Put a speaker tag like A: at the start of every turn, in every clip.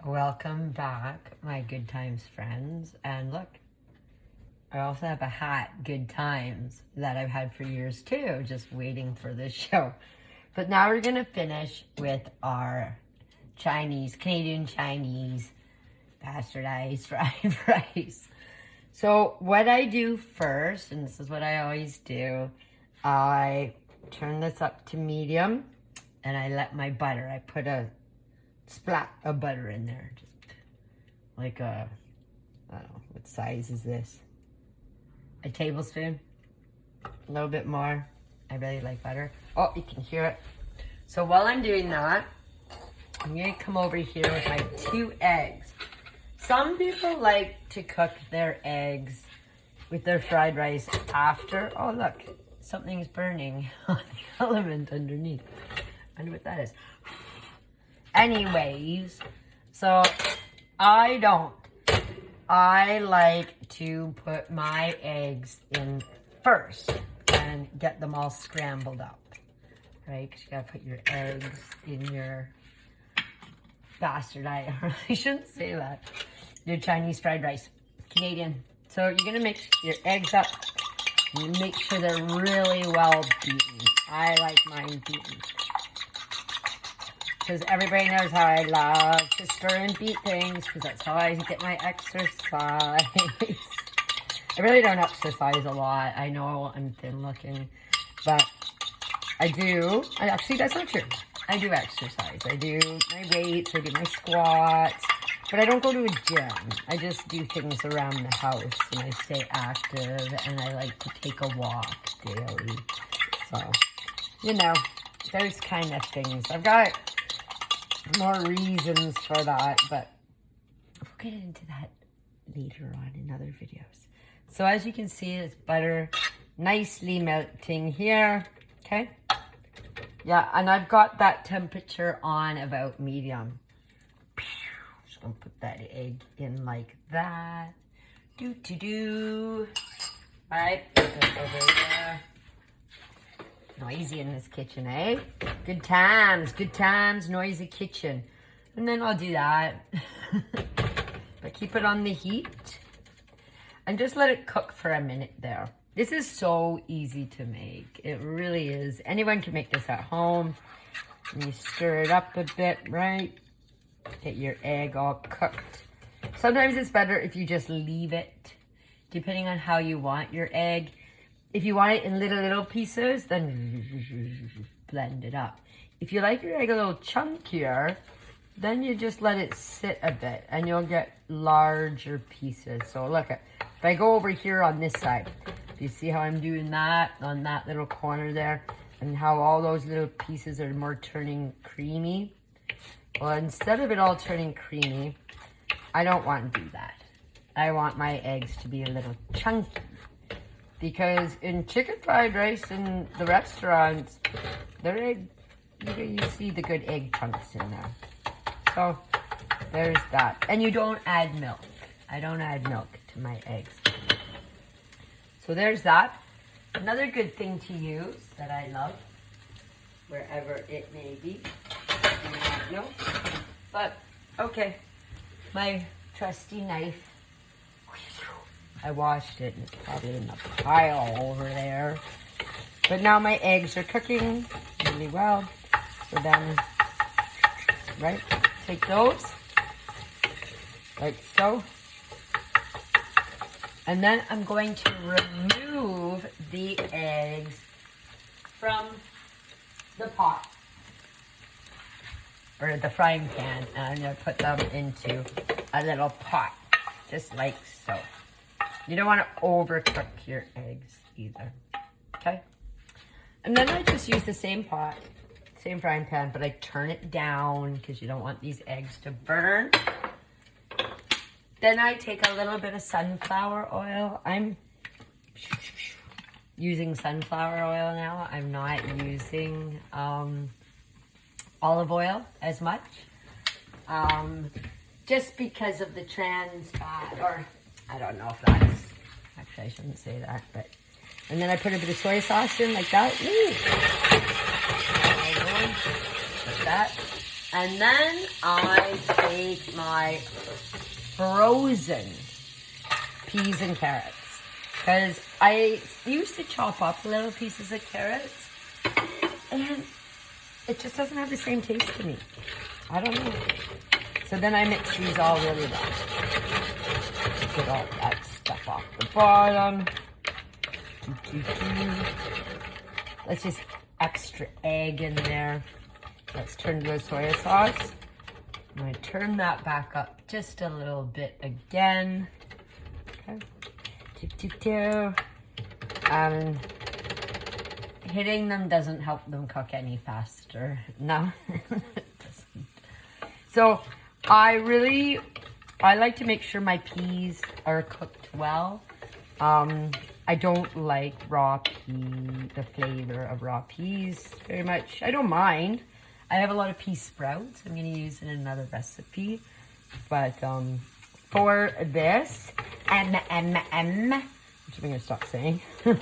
A: Welcome back, my Good Times friends. And look, I also have a hat, Good Times, that I've had for years too, just waiting for this show. But now we're gonna finish with our Canadian Chinese bastardized fried rice. So what I do first, and this is what I always do, I turn this up to medium and I let my butter, I put a splat of butter in there, just like a, I don't know, what size is this? A tablespoon, a little bit more. I really like butter. Oh, you can hear it. So while I'm doing that, I'm gonna come over here with my 2 eggs. Some people like to cook their eggs with their fried rice after. Oh look, something's burning on the element underneath. I wonder what that is. Anyways, so I don't. I like to put my eggs in first and get them all scrambled up, right? Because you gotta put your eggs in your bastardized, I shouldn't say that, your Chinese fried rice, Canadian. So you're gonna mix your eggs up and make sure they're really well beaten. I like mine beaten, because everybody knows how I love to stir and beat things, because that's how I get my exercise. I really don't exercise a lot. I know I'm thin looking, but I do. Actually, that's not true. I do exercise. I do my weights, I do my squats, but I don't go to a gym. I just do things around the house, and I stay active, and I like to take a walk daily. So, you know, those kind of things. I've got more reasons for that, but we'll get into that later on in other videos. So as you can see, it's butter nicely melting here, okay? Yeah, and I've got that temperature on about medium. Just gonna put that egg in like that. All right, put that over there. Noisy in this kitchen, eh? Good times, noisy kitchen. And then I'll do that. But keep it on the heat. And just let it cook for a minute there. This is so easy to make. It really is. Anyone can make this at home. And you stir it up a bit, right? Get your egg all cooked. Sometimes it's better if you just leave it, depending on how you want your egg. If you want it in little pieces, then blend it up. If you like your egg a little chunkier, then you just let it sit a bit and you'll get larger pieces. So look, if I go over here on this side, do you see how I'm doing that on that little corner there? And how all those little pieces are more turning creamy? Well, instead of it all turning creamy, I don't want to do that. I want my eggs to be a little chunky. Because in chicken fried rice in the restaurants, their egg, you see the good egg chunks in there. So there's that. And you don't add milk. I don't add milk to my eggs. So there's that. Another good thing to use that I love, wherever it may be. No, but okay, my trusty knife. I washed it, and it's probably in the pile over there. But now my eggs are cooking really well. So then, right, take those, like so. And then I'm going to remove the eggs from the pot, or the frying pan, and I'm going to put them into a little pot, just like so. You don't want to overcook your eggs either, okay? And then I just use the same pot, same frying pan, but I turn it down because you don't want these eggs to burn. Then I take a little bit of sunflower oil. I'm using sunflower oil now. I'm not using olive oil as much, just because of the trans fat, or I don't know if that's, actually I shouldn't say that, but, and then I put a bit of soy sauce in like that. Like that. And then I take take my frozen peas and carrots. Because I used to chop up little pieces of carrots, and it just doesn't have the same taste to me. I don't know. So then I mix these all really well. Get all that stuff off the bottom. Let's just extra egg in there. Let's turn to the soy sauce. I'm going to turn that back up just a little bit again. Okay. And hitting them doesn't help them cook any faster. No, it doesn't. So I like to make sure my peas are cooked well. I don't like the flavor of raw peas very much. I don't mind. I have a lot of pea sprouts I'm going to use in another recipe. But for this, which I'm going to stop saying. So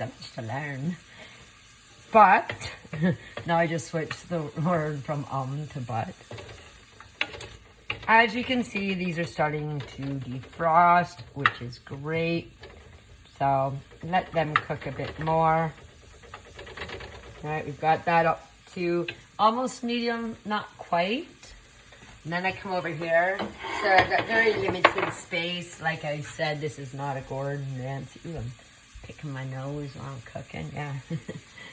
A: much to learn. But, now I just switched the word from to but. As you can see, these are starting to defrost, which is great. So, let them cook a bit more. Alright, we've got that up to almost medium, not quite. And then I come over here. So I've got very limited space. Like I said, this is not a Gordon Ramsay. Ooh, I'm picking my nose while I'm cooking. Yeah.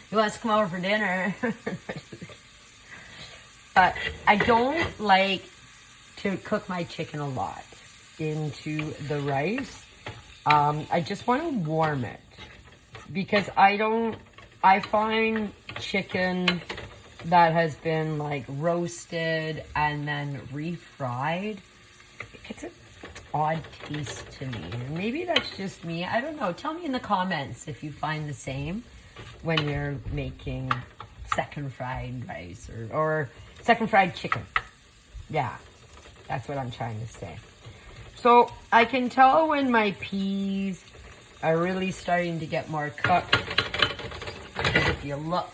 A: He wants to come over for dinner. But I don't like to cook my chicken a lot into the rice. I just want to warm it. Because I find chicken that has been like roasted and then refried, it gets an odd taste to me. Maybe that's just me. I don't know. Tell me in the comments if you find the same when you're making second fried rice or second fried chicken. Yeah, that's what I'm trying to say. So I can tell when my peas are really starting to get more cooked. Because if you look,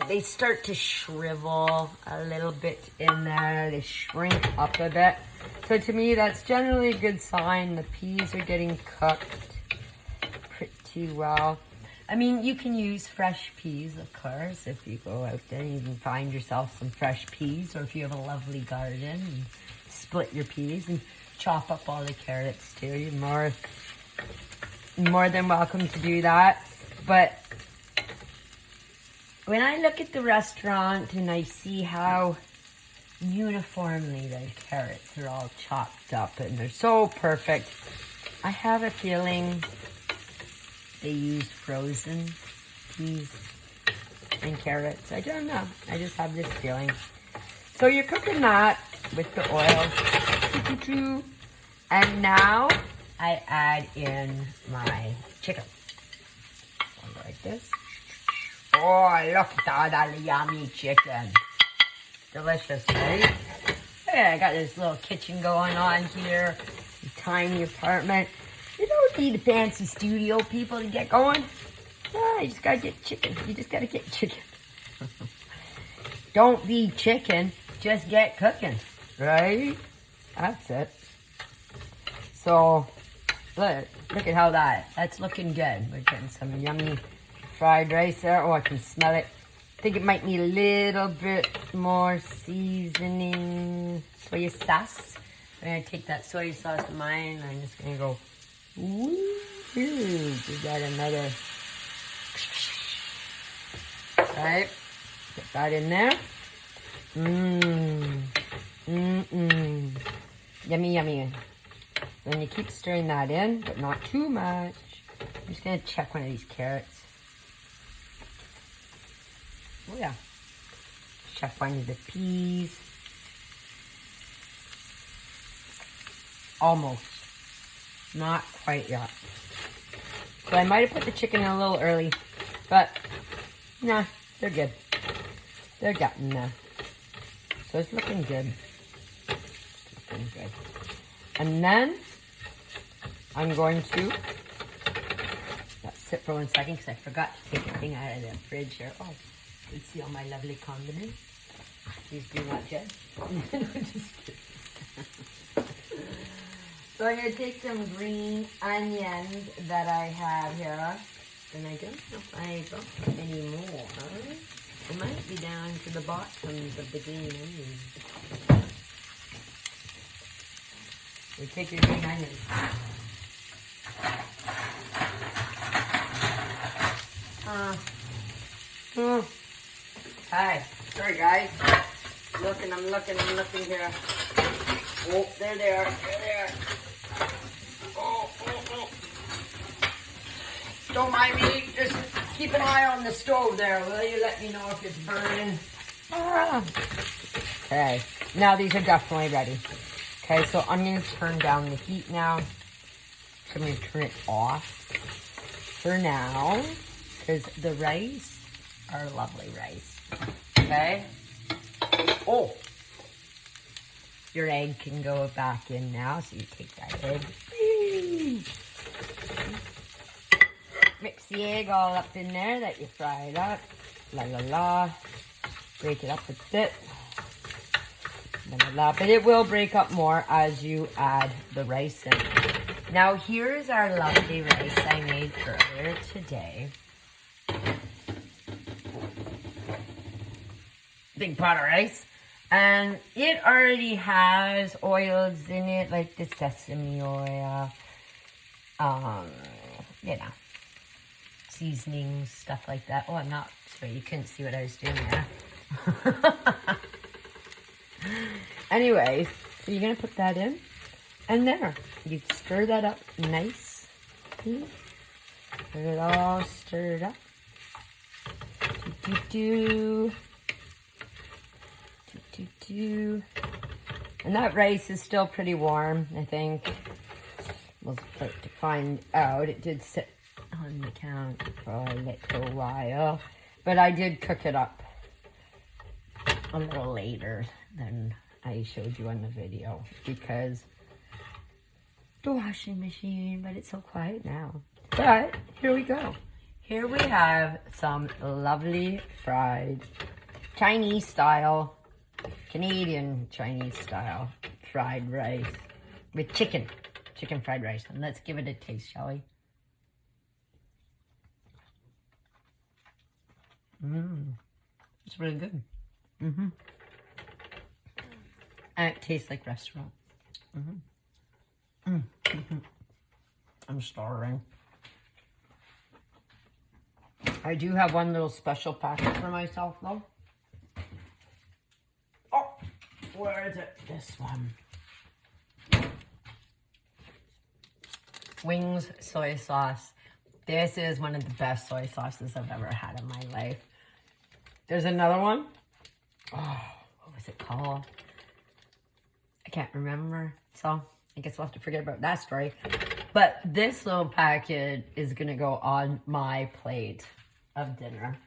A: they start to shrivel a little bit in there. They shrink up a bit. So to me, that's generally a good sign. The peas are getting cooked pretty well. I mean, you can use fresh peas, of course, if you go out there and you can find yourself some fresh peas, or if you have a lovely garden and split your peas and chop up all the carrots too. You're more than welcome to do that. But when I look at the restaurant and I see how uniformly the carrots are all chopped up and they're so perfect, I have a feeling they use frozen peas and carrots. I don't know. I just have this feeling. So you're cooking that with the oil. And now I add in my chicken. Like this. Oh, look at all that yummy chicken. Delicious, right? Hey, I got this little kitchen going on here. A tiny apartment. You don't need a fancy studio, people, to get going. Yeah, you just gotta get chicken. You just gotta get chicken. Don't be chicken, just get cooking. Right? That's it. So, look at how that's looking good. We're getting some yummy fried rice there. Oh, I can smell it. I think it might need a little bit more seasoning. Soy sauce. I'm going to take that soy sauce of mine and I'm just going to go, woo, give that another, right, get that in there. Yummy, yummy. Then you keep stirring that in, but not too much. I'm just going to check one of these carrots. Oh yeah. Check one of the peas. Almost. Not quite yet. So I might have put the chicken in a little early, but nah, they're good. They're getting there. So it's looking good. It's looking good. And then I'm going to let sit for 1 second because I forgot to take the thing out of the fridge here. Oh, you can see all my lovely condiments. Please do not judge. Just kidding. So I'm going to take some green onions that I have here. And I don't know if I got any more. It might be down to the bottoms of the green onions. So take your green onions. Hi. Sorry, guys. I'm looking here. Oh, there they are. Oh. Don't mind me. Just keep an eye on the stove there. Will you let me know if it's burning? Okay. Now these are definitely ready. Okay, so I'm going to turn down the heat now. So I'm going to turn it off for now. Because the rice are lovely rice. Okay? Oh! Your egg can go back in now. So you take that egg. Mix the egg all up in there that you fried up. La la la. Break it up a bit. La la la. But it will break up more as you add the rice in. Now here's our lovely rice I made earlier today. Big pot of rice. And it already has oils in it, like the sesame oil. You know. Seasonings, stuff like that. Oh, I'm not sorry, you couldn't see what I was doing there. Anyways, so you're gonna put that in, and there you stir that up nice. Get it all stirred up. And that rice is still pretty warm, I think. We'll start to find out. It did sit on the counter for a little while, but I did cook it up a little later than I showed you on the video because the washing machine, but it's so quiet now. But here we go. Here we have some lovely fried Chinese style, Canadian Chinese style fried rice with chicken fried rice. And let's give it a taste, shall we? It's really good. And it tastes like restaurant. I'm starving. I do have one little special packet for myself though. Oh, where is it? This one. Wings soy sauce. This is one of the best soy sauces I've ever had in my life. There's another one. Oh, what was it called? I can't remember. So I guess we'll have to forget about that story. But this little packet is going to go on my plate of dinner.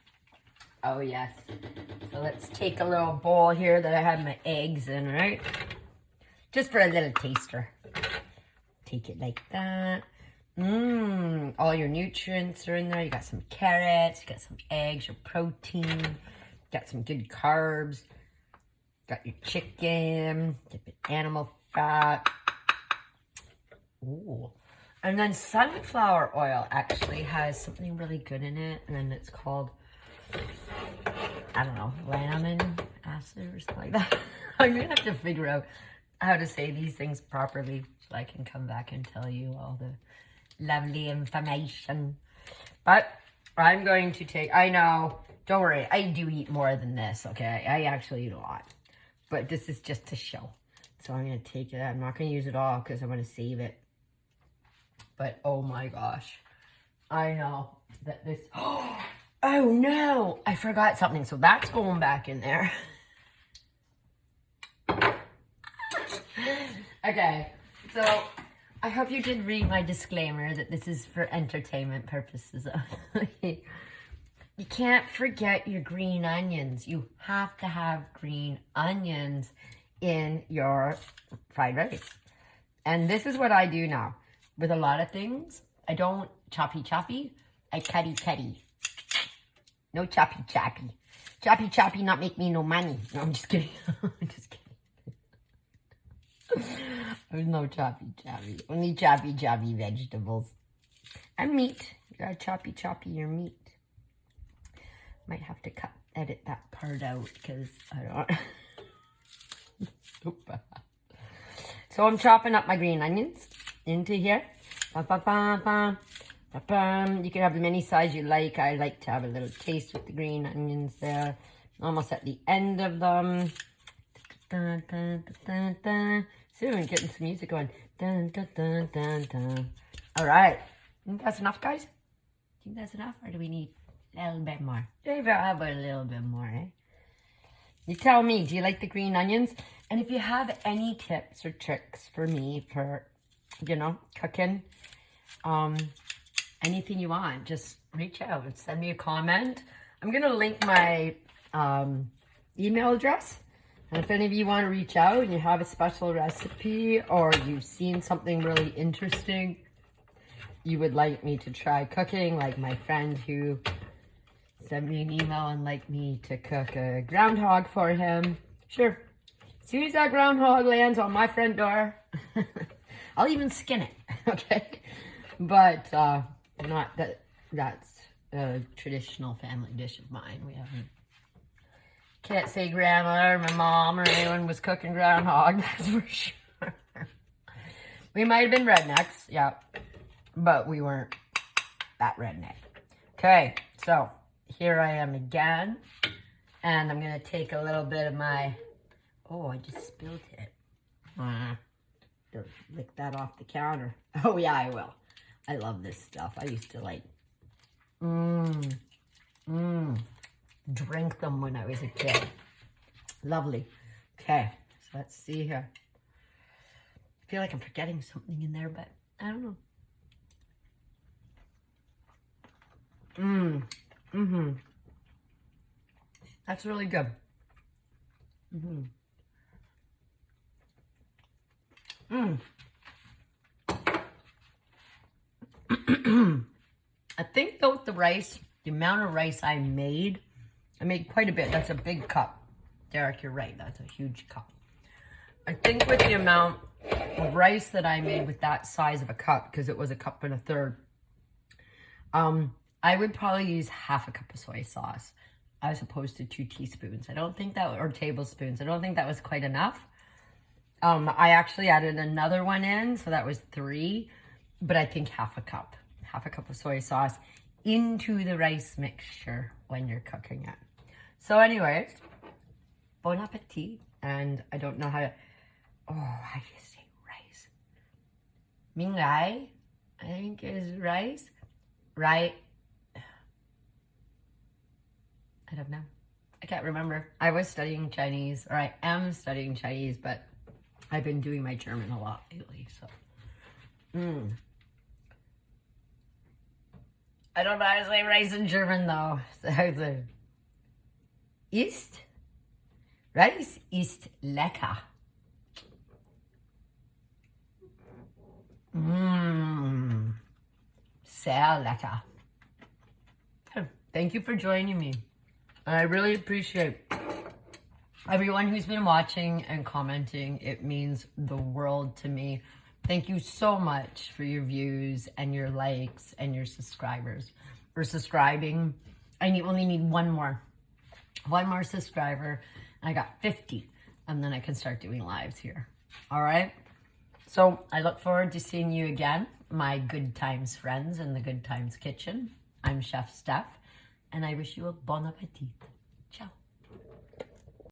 A: Oh, yes. So let's take a little bowl here that I have my eggs in, right? Just for a little taster. Take it like that. All your nutrients are in there. You got some carrots, you got some eggs, your protein, got some good carbs, got your chicken, get the animal fat. Ooh. And then sunflower oil actually has something really good in it, and then it's called, I don't know, laminin acid or something like that. I'm gonna have to figure out how to say these things properly so I can come back and tell you all the lovely information. But I'm going to take, I know, don't worry, I do eat more than this, okay? I actually eat a lot. But this is just to show. So I'm going to take it. I'm not going to use it all because I want to save it. But oh my gosh. I know that this, oh no, I forgot something. So that's going back in there. Okay, so I hope you did read my disclaimer that this is for entertainment purposes only. You can't forget your green onions. You have to have green onions in your fried rice. And this is what I do now. With a lot of things, I don't choppy, I cutty. No choppy. Choppy, choppy, not make me no money. No, I'm just kidding. I'm just kidding. There's no choppy, choppy. Only choppy, choppy vegetables. And meat. You gotta choppy, choppy your meat. Might have to edit that part out because I don't. So bad. So I'm chopping up my green onions into here. Ba, ba, ba, ba. You can have them any size you like. I like to have a little taste with the green onions there. Almost at the end of them. Dun, dun, dun, dun. Soon, getting some music going. Dun, dun, dun, dun, dun. All right. Think that's enough, guys? Think that's enough, or do we need a little bit more? Maybe I'll have a little bit more, eh? You tell me, do you like the green onions? And if you have any tips or tricks for me for, you know, cooking, anything you want, just reach out and send me a comment. I'm going to link my email address. And if any of you want to reach out and you have a special recipe or you've seen something really interesting you would like me to try cooking, like my friend who sent me an email and like me to cook a groundhog for him, sure. As soon as that groundhog lands on my front door, I'll even skin it, okay? But not that that's a traditional family dish of mine. We haven't, can't say grandma or my mom or anyone was cooking groundhog, that's for sure. We might have been rednecks, yeah, but we weren't that redneck. Okay, so here I am again, and I'm gonna take a little bit of my, oh, I just spilled it. Lick that off the counter. Oh yeah, I will. I love this stuff. I used to like, drink them when I was a kid. Lovely. Okay, so let's see here. I feel like I'm forgetting something in there, but I don't know. That's really good. I think though with the rice, the amount of rice I made quite a bit. That's a big cup. Derek, you're right. That's a huge cup. I think with the amount of rice that I made with that size of a cup, because it was a cup and a third, I would probably use half a cup of soy sauce as opposed to 2 teaspoons. I don't think that, or tablespoons. I don't think that was quite enough. I actually added another one in, so that was 3, but I think half a cup of soy sauce into the rice mixture when you're cooking it. So anyways, bon appetit. And I don't know how to, how do you say rice? Mingai, I think is rice, right? I don't know. I can't remember. I was studying Chinese, or I am studying Chinese, but I've been doing my German a lot lately, so. I don't know how to say rice in German though. So how's it? Rice ist lecker. Sehr lecker. Thank you for joining me. I really appreciate everyone who's been watching and commenting. It means the world to me. Thank you so much for your views and your likes and your subscribers. For subscribing, I only need one more subscriber. And I got 50, and then I can start doing lives here. All right? So I look forward to seeing you again, my Good Times friends in the Good Times kitchen. I'm Chef Steph, and I wish you a bon appetit. Ciao.